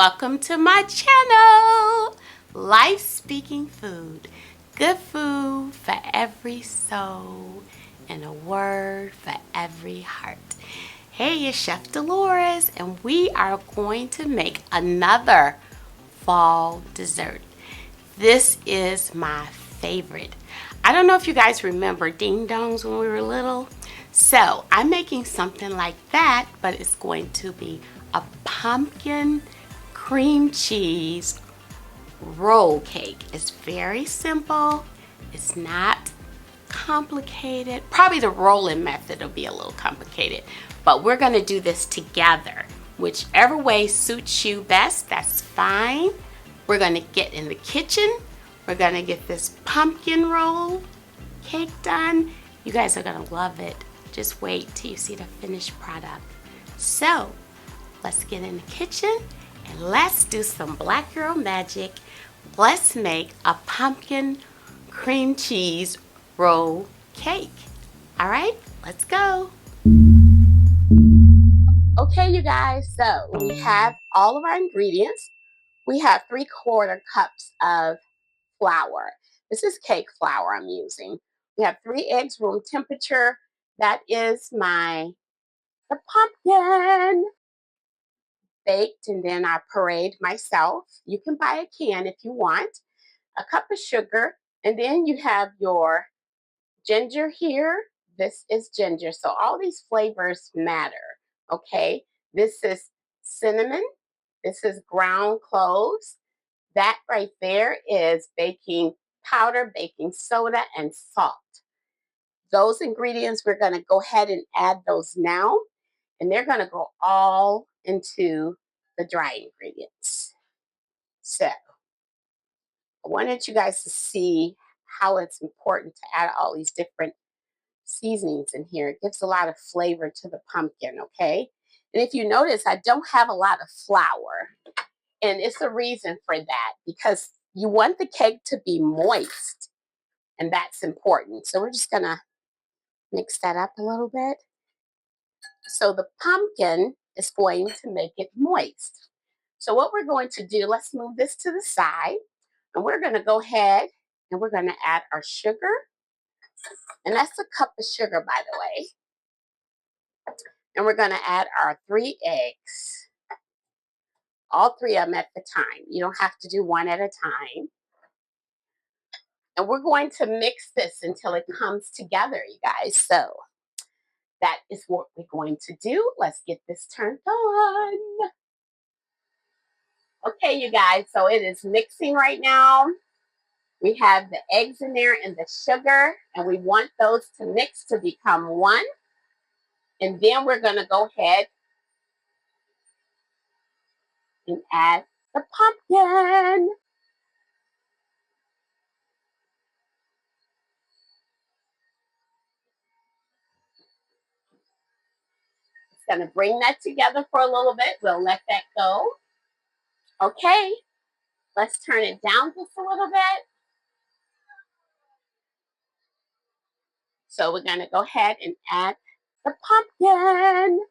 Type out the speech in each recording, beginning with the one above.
welcome to my channel, Life Speaking Food. Good food for every soul and a word for every heart. Hey, it's Chef Dolores, and we are going to make another fall dessert. This is my favorite. I don't know if you guys remember ding dongs when we were little. So I'm making something like that, but it's going to be a pumpkin cream cheese roll cake. It's very simple. It's not complicated. Probably the rolling method will be a little complicated, but we're going to do this together. Whichever way suits you best, that's fine. We're going to get in the kitchen. We're going to get this pumpkin roll cake done. You guys are going to love it. Just wait till you see the finished product. So let's get in the kitchen and let's do some black girl magic. Let's make a pumpkin cream cheese roll cake. All right, let's go. Okay, you guys, so we have all of our ingredients. We have 3/4 cups of flour. This is cake flour I'm using. We have 3 eggs room temperature. That is the pumpkin baked, and then I pureed myself. You can buy a can if you want. A cup of sugar, and then you have your ginger here. This is ginger. So all these flavors matter, okay? This is cinnamon. This is ground cloves. That right there is baking powder, baking soda, and salt. Those ingredients, we're going to go ahead and add those now, and they're going to go all into the dry ingredients. So I wanted you guys to see how it's important to add all these different seasonings in here. It gives a lot of flavor to the pumpkin, okay? And if you notice, I don't have a lot of flour, and it's a reason for that because you want the cake to be moist, and that's important. So we're just gonna mix that up a little bit. So the pumpkin is going to make it moist. So what we're going to do, let's move this to the side, and we're gonna go ahead and we're gonna add our sugar, and that's a cup of sugar, by the way. And we're gonna add our 3 eggs. All 3 of them at the time. You don't have to do one at a time. And we're going to mix this until it comes together, you guys. So that is what we're going to do. Let's get this turned on. Okay, you guys, so it is mixing right now. We have the eggs in there and the sugar, and we want those to mix to become one. And then we're going to go ahead and add the pumpkin. It's going to bring that together for a little bit. We'll let that go. Okay, let's turn it down just a little bit. So we're going to go ahead and add the pumpkin.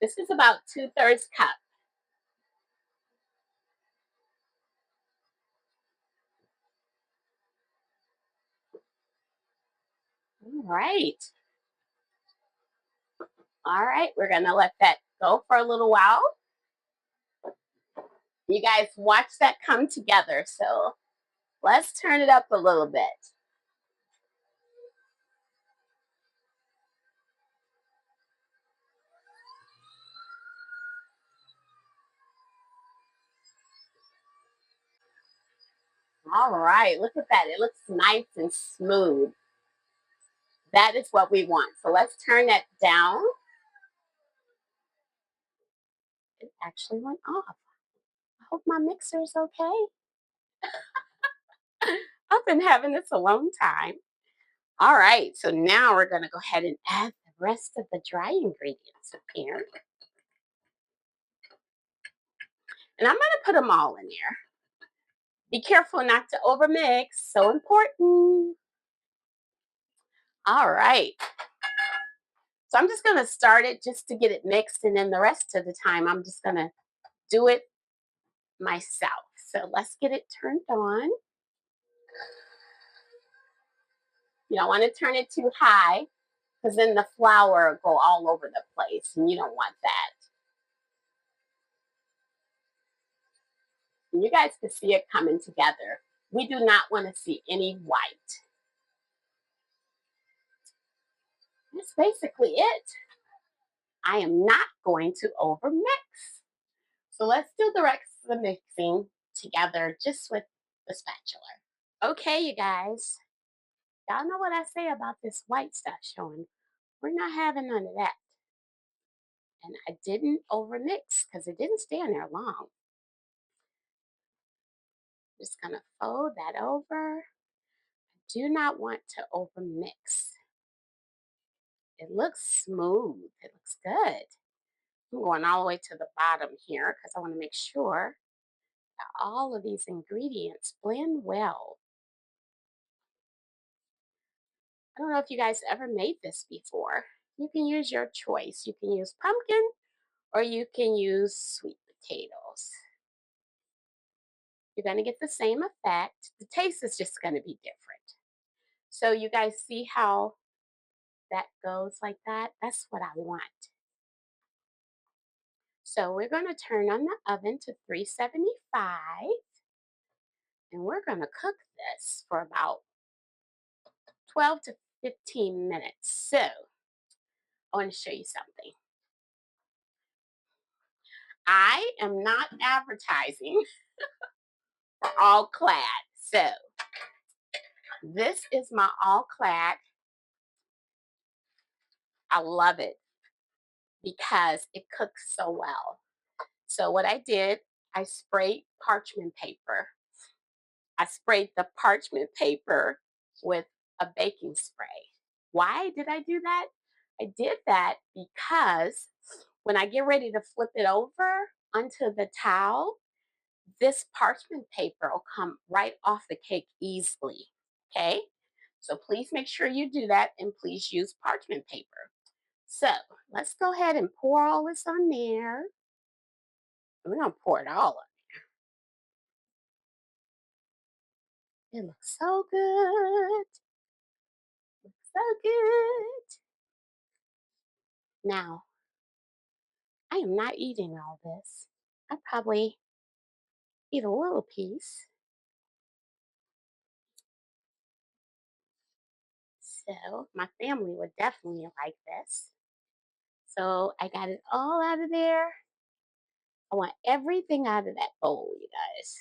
This is about 2/3 cup. All right. All right, we're going to let that go for a little while. You guys watch that come together. So let's turn it up a little bit. All right, look at that. It looks nice and smooth. That is what we want. So let's turn that down. It actually went off. I hope my mixer is okay. I've been having this a long time. All right, so now we're going to go ahead and add the rest of the dry ingredients up here. And I'm going to put them all in there. Be careful not to overmix, so important. All right. So I'm just going to start it just to get it mixed. And then the rest of the time, I'm just going to do it myself. So let's get it turned on. You don't want to turn it too high because then the flour will go all over the place and you don't want that. And you guys can see it coming together. We do not want to see any white. That's basically it. I am not going to over mix. So let's do the rest of the mixing together just with the spatula. Okay, you guys, y'all know what I say about this white stuff showing. We're not having none of that. And I didn't over mix because it didn't stay in there long. Just gonna fold that over. Do not want to over mix. It looks smooth. It looks good. I'm going all the way to the bottom here because I want to make sure that all of these ingredients blend well. I don't know if you guys ever made this before. You can use your choice. You can use pumpkin or you can use sweet potatoes. You're going to get the same effect. The taste is just going to be different. So you guys see how that goes like that? That's what I want. So we're going to turn on the oven to 375 and we're going to cook this for about 12 to 15 minutes. So I want to show you something. I am not advertising for All Clad. So this is my All Clad. I love it because it cooks so well. So what I did, I sprayed parchment paper. I sprayed the parchment paper with a baking spray. Why did I do that? I did that because when I get ready to flip it over onto the towel, this parchment paper will come right off the cake easily. Okay? So please make sure you do that and please use parchment paper. So let's go ahead and pour all this on there. We're going to pour it all on. It looks so good. So good. Now, I am not eating all this. I probably eat a little piece. So my family would definitely like this. So I got it all out of there. I want everything out of that bowl, you guys.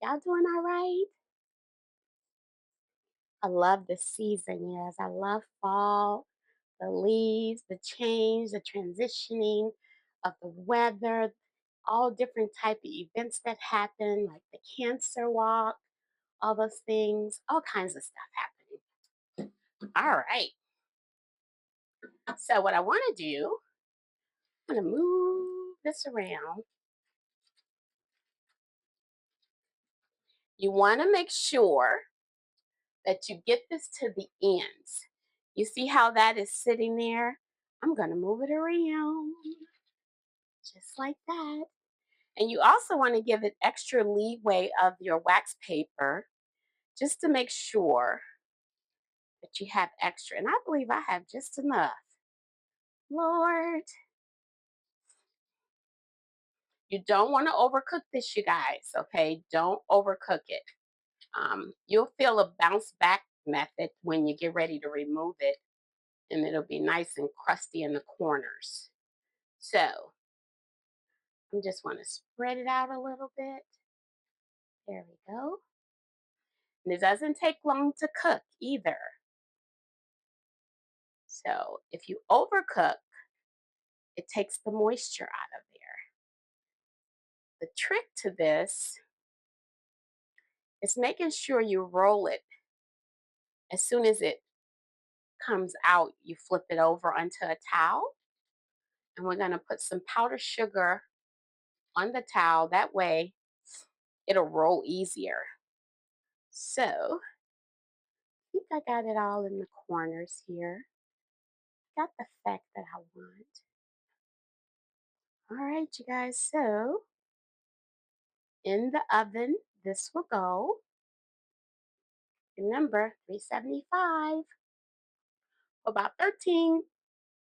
Y'all doing all right? I love the season, yes. I love fall, the leaves, the change, the transitioning of the weather, all different type of events that happen, like the cancer walk, all those things, all kinds of stuff happening. All right. So what I want to do, I'm going to move this around. You want to make sure that you get this to the ends. You see how that is sitting there? I'm going to move it around just like that. And you also want to give it extra leeway of your wax paper just to make sure that you have extra. And I believe I have just enough. Lord, you don't want to overcook this, you guys, okay? Don't overcook it. You'll feel a bounce back method when you get ready to remove it, and it'll be nice and crusty in the corners. So I just want to spread it out a little bit. There we go. And it doesn't take long to cook either. So if you overcook, it takes the moisture out of there. The trick to this is making sure you roll it as soon as it comes out, you flip it over onto a towel. And we're going to put some powdered sugar on the towel. That way, it'll roll easier. So I think I got it all in the corners here. Got the fact that I want. All right, you guys. So in the oven, this will go. Remember, 375 for about 13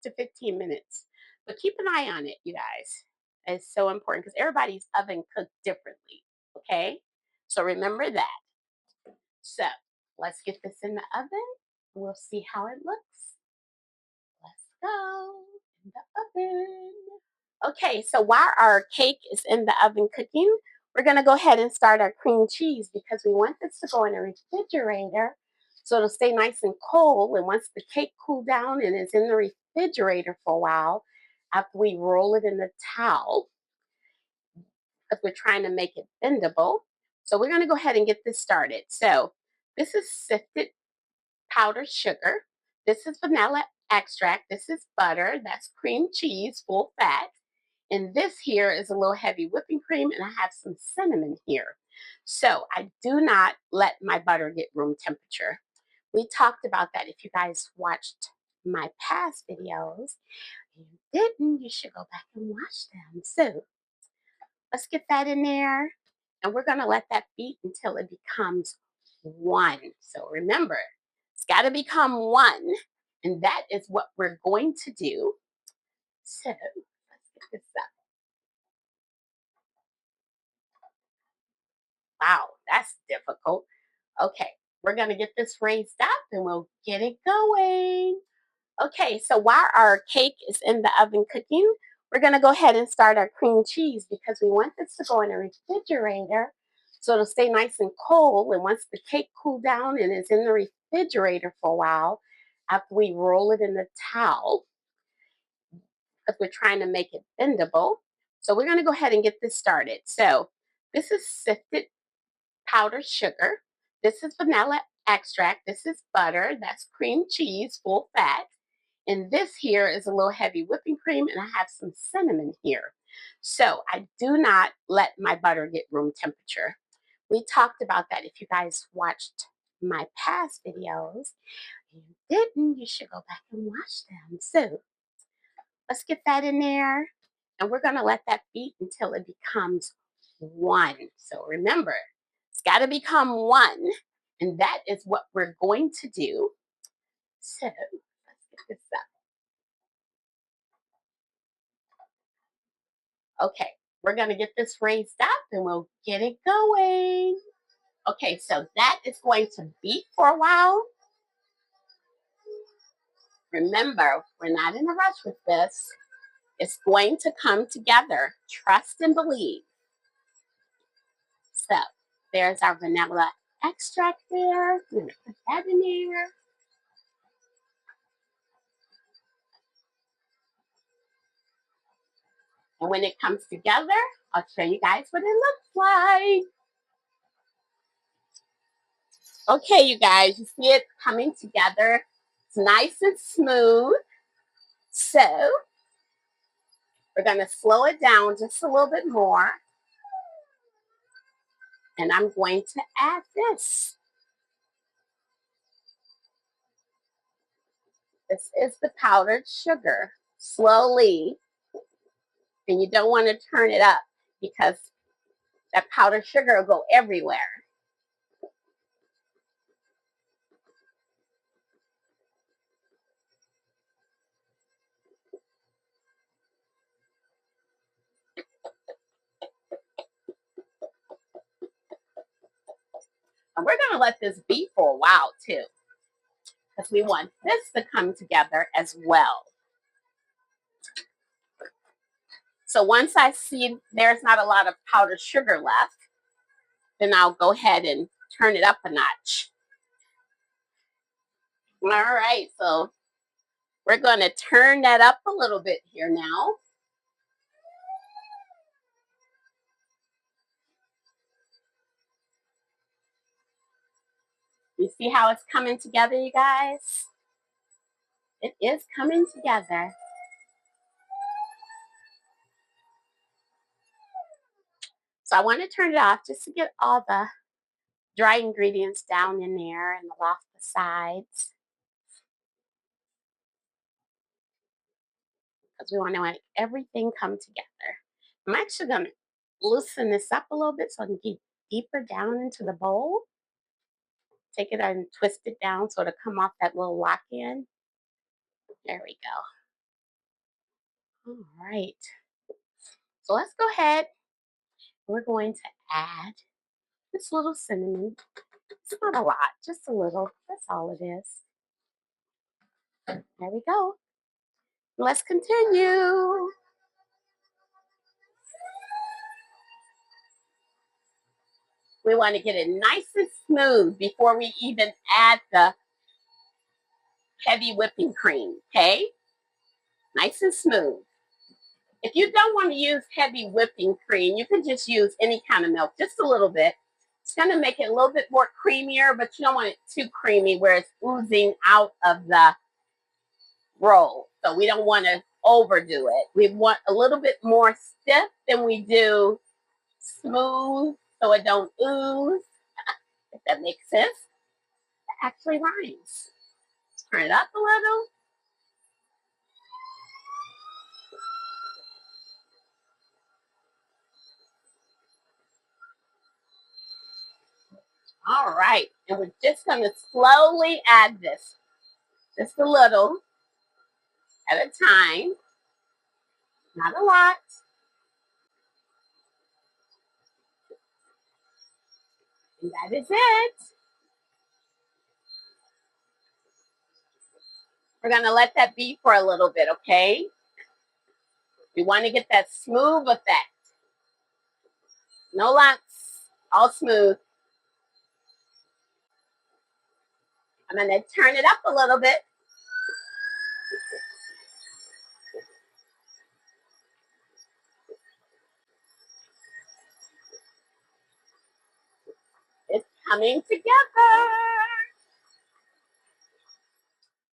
to 15 minutes. But keep an eye on it, you guys. It's so important because everybody's oven cooks differently. Okay? So remember that. So let's get this in the oven. We'll see how it looks. Let's go in the oven. Okay, so while our cake is in the oven cooking, we're going to go ahead and start our cream cheese because we want this to go in the refrigerator so it'll stay nice and cold. And once the cake cooled down and is in the refrigerator for a while, after we roll it in the towel, because we're trying to make it bendable. So we're going to go ahead and get this started. So this is sifted powdered sugar. This is vanilla extract. This is butter. That's cream cheese, full fat. And this here is a little heavy whipping cream, and I have some cinnamon here. So I do not let my butter get room temperature. We talked about that. If you guys watched my past videos, if you didn't, you should go back and watch them. So let's get that in there. And we're going to let that beat until it becomes one. So remember, it's got to become one. And that is what we're going to do. So let's get this up. Wow, that's difficult. Okay, we're going to get this raised up and we'll get it going. Okay, so while our cake is in the oven cooking, we're going to go ahead and start our cream cheese because we want this to go in the refrigerator so it'll stay nice and cold. And once the cake cooled down and is in the refrigerator for a while, after we roll it in the towel, because we're trying to make it bendable. So we're going to go ahead and get this started. So this is sifted powdered sugar. This is vanilla extract. This is butter. That's cream cheese, full fat. And this here is a little heavy whipping cream, and I have some cinnamon here. So I do not let my butter get room temperature. We talked about that. If you guys watched my past videos, if you didn't, you should go back and watch them. So let's get that in there. And we're going to let that beat until it becomes one. So remember, it's got to become one. And that is what we're going to do. So let's get this up. Okay, we're going to get this raised up and we'll get it going. Okay, so that is going to beat for a while. Remember, we're not in a rush with this. It's going to come together. Trust and believe. So there's our vanilla extract there. I'm going to put that in there. And when it comes together, I'll show you guys what it looks like. Okay, you guys, you see it coming together. It's nice and smooth. So we're going to slow it down just a little bit more. And I'm going to add this. This is the powdered sugar. Slowly. And you don't want to turn it up because that powdered sugar will go everywhere. And we're going to let this beat for a while too, because we want this to come together as well. So once I see there's not a lot of powdered sugar left, then I'll go ahead and turn it up a notch. All right, so we're going to turn that up a little bit here now. You see how it's coming together, you guys? It is coming together. So I want to turn it off just to get all the dry ingredients down in there and along the sides because we want to make everything come together. I'm actually going to loosen this up a little bit so I can get deeper down into the bowl. Take it and twist it down so it'll come off that little lock in. There we go. All right. So let's go ahead. We're going to add this little cinnamon. It's not a lot, just a little. That's all it is. There we go. Let's continue. We want to get it nice and smooth before we even add the heavy whipping cream, okay? Nice and smooth. If you don't want to use heavy whipping cream, you can just use any kind of milk, just a little bit. It's going to make it a little bit more creamier, but you don't want it too creamy where it's oozing out of the roll. So we don't want to overdo it. We want a little bit more stiff than we do smooth so it don't ooze, if that makes sense. That actually rhymes. Turn it up a little. All right, and we're just going to slowly add this, just a little at a time, not a lot. And that is it. We're going to let that be for a little bit, okay? We want to get that smooth effect. No lumps, all smooth. I'm going to turn it up a little bit. It's coming together.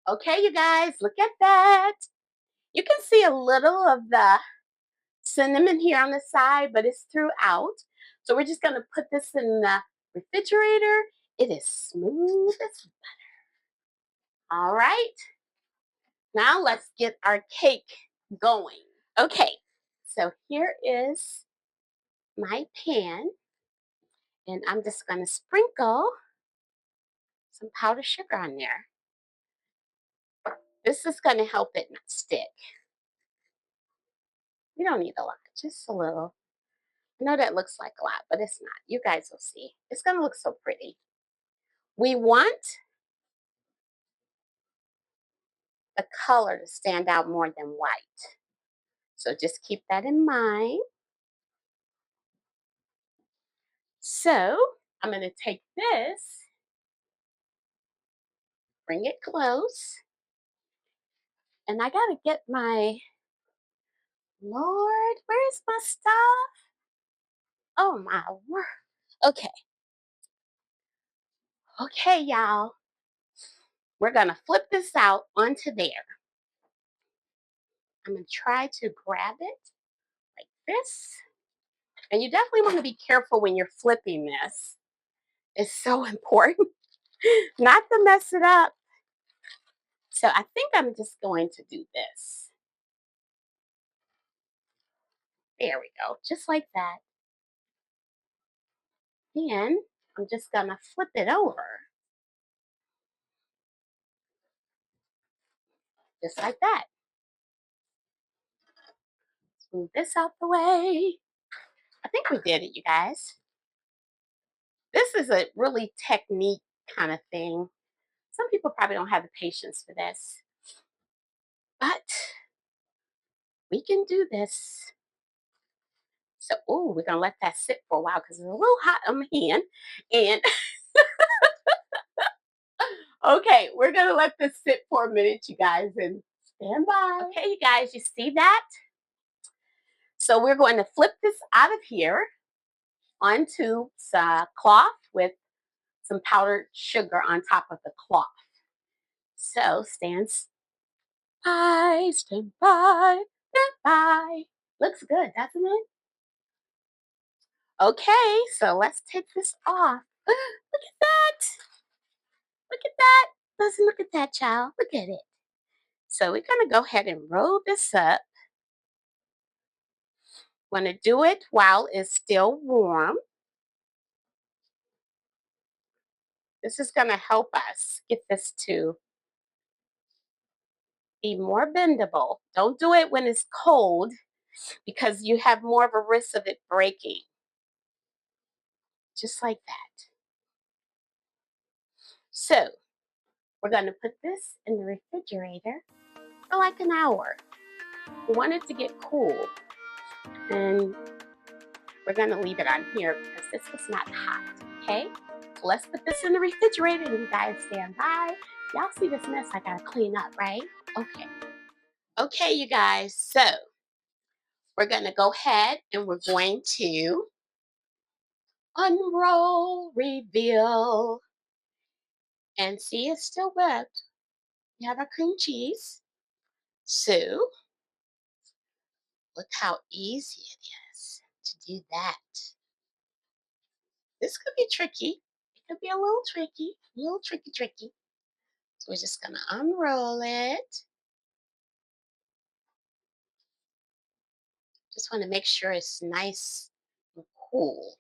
Okay, you guys, look at that. You can see a little of the cinnamon here on the side, but it's throughout. So we're just going to put this in the refrigerator. It is smooth as butter. All right. Now let's get our cake going. Okay, so here is my pan, and I'm just going to sprinkle some powdered sugar on there. This is going to help it not stick. You don't need a lot, just a little. I know that looks like a lot, but it's not. You guys will see. It's going to look so pretty. We want the color to stand out more than white. So just keep that in mind. So I'm going to take this, bring it close, and I got to get my, Lord, where's my stuff? Oh my word. Okay. Okay, y'all. We're going to flip this out onto there. I'm going to try to grab it like this. And you definitely want to be careful when you're flipping this. It's so important not to mess it up. So I think I'm just going to do this. There we go, just like that. And I'm just gonna flip it over. Just like that. Move this out the way. I think we did it, you guys. This is a really technique kind of thing. Some people probably don't have the patience for this. But we can do this. So, oh, we're gonna let that sit for a while because it's a little hot on my hand. And okay, we're gonna let this sit for a minute, you guys, and stand by. Okay, you guys, you see that? So we're going to flip this out of here onto some cloth with some powdered sugar on top of the cloth. So stand by, stand by, stand by. Looks good, doesn't it? Okay, so let's take this off. Look at that. Look at that. Listen, look at that, child. Look at it. So we're going to go ahead and roll this up. Want to do it while it's still warm. This is going to help us get this to be more bendable. Don't do it when it's cold because you have more of a risk of it breaking. Just like that. So we're going to put this in the refrigerator for like an hour. We want it to get cool. And we're going to leave it on here because this was not hot. Okay? So let's put this in the refrigerator and you guys stand by. Y'all see this mess I got to clean up, right? Okay. Okay, you guys. So we're going to go ahead and we're going to unroll, reveal, and see it's still wet. We have our cream cheese. So look how easy it is to do that. This could be tricky. It could be a little tricky. So we're just gonna unroll it. Just want to make sure it's nice and cool.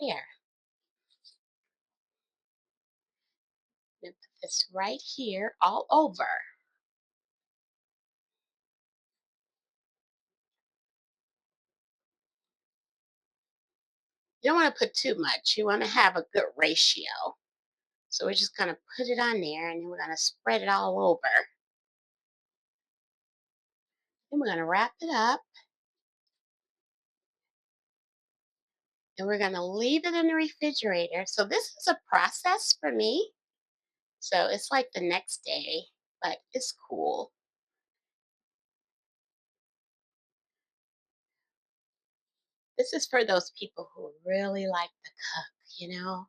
There. Then put this right here all over. You don't want to put too much. You want to have a good ratio. So we're just gonna put it on there and then we're gonna spread it all over. Then we're gonna wrap it up and we're gonna leave it in the refrigerator. So this is a process for me. So it's like the next day, but it's cool. This is for those people who really like to cook.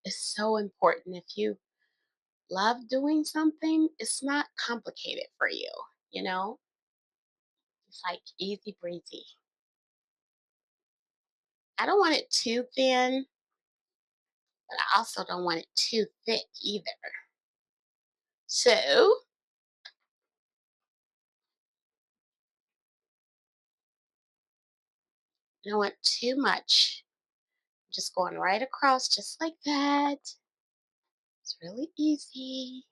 It's so important. If you love doing something, it's not complicated for you, you know? It's like easy breezy. I don't want it too thin, but I also don't want it too thick either. So I don't want too much. Just going right across just like that. It's really easy.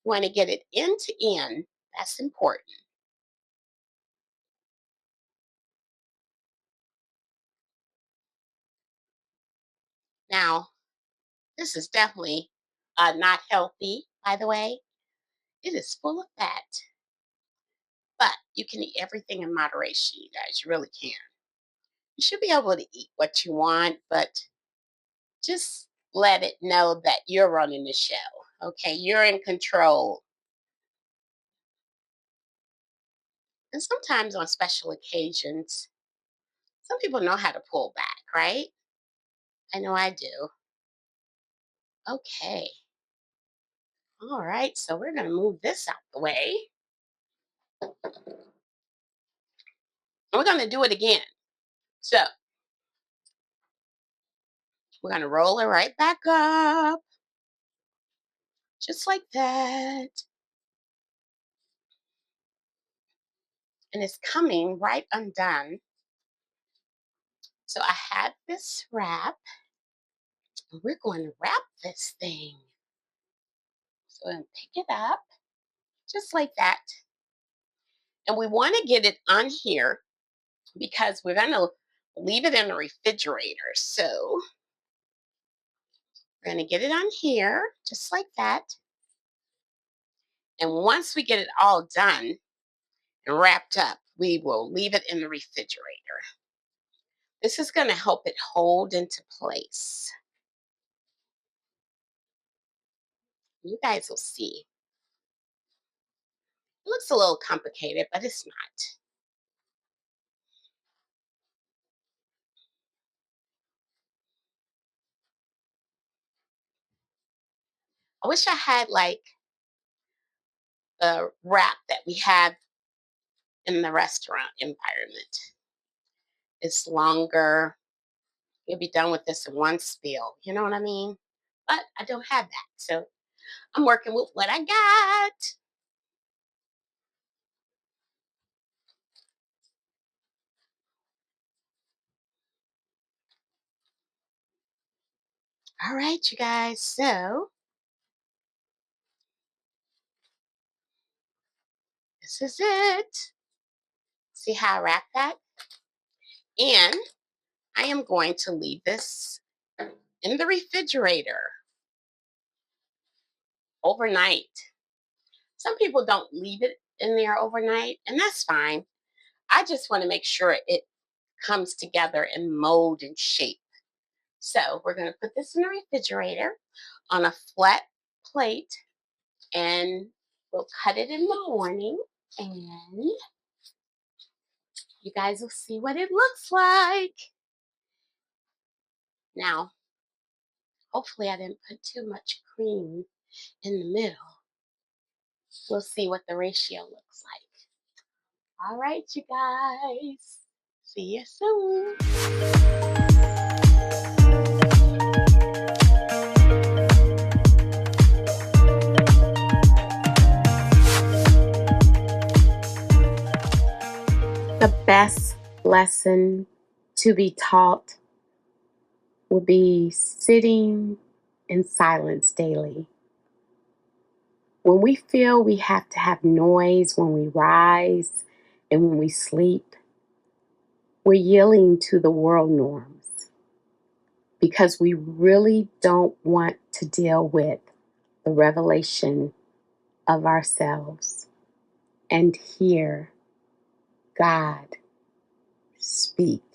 You want to get it end to end. That's important. Now, this is definitely not healthy, by the way. It is full of fat, but you can eat everything in moderation, you guys. You really can. You should be able to eat what you want, but just let it know that you're running the show. Okay, you're in control. And sometimes on special occasions, some people know how to pull back, right? I know I do. Okay. All right. So we're going to move this out the way. And we're going to do it again. So we're going to roll it right back up, just like that. And it's coming right undone. So I had this wrap. And we're going to wrap this thing. So I'm going to pick it up just like that. And we want to get it on here because we're going to leave it in the refrigerator. So we're going to get it on here just like that. And once we get it all done and wrapped up, we will leave it in the refrigerator. This is going to help it hold into place. You guys will see. It looks a little complicated, but it's not. I wish I had like the wrap that we have in the restaurant environment. it's longer. You'll be done with this in one spill. You know what I mean? But I don't have that. So I'm working with what I got. All right, you guys. So this is it. See how I wrap that? And I am going to leave this in the refrigerator overnight. Some people don't leave it in there overnight, and that's fine. I just want to make sure it comes together in mold and shape. So we're going to put this in the refrigerator on a flat plate, and we'll cut it in the morning, and you guys will see what it looks like. Now, hopefully I didn't put too much cream in the middle. We'll see what the ratio looks like. All right, you guys. See you soon. The best lesson to be taught would be sitting in silence daily. When we feel we have to have noise when we rise and when we sleep, we're yielding to the world norms because we really don't want to deal with the revelation of ourselves and hear God speak.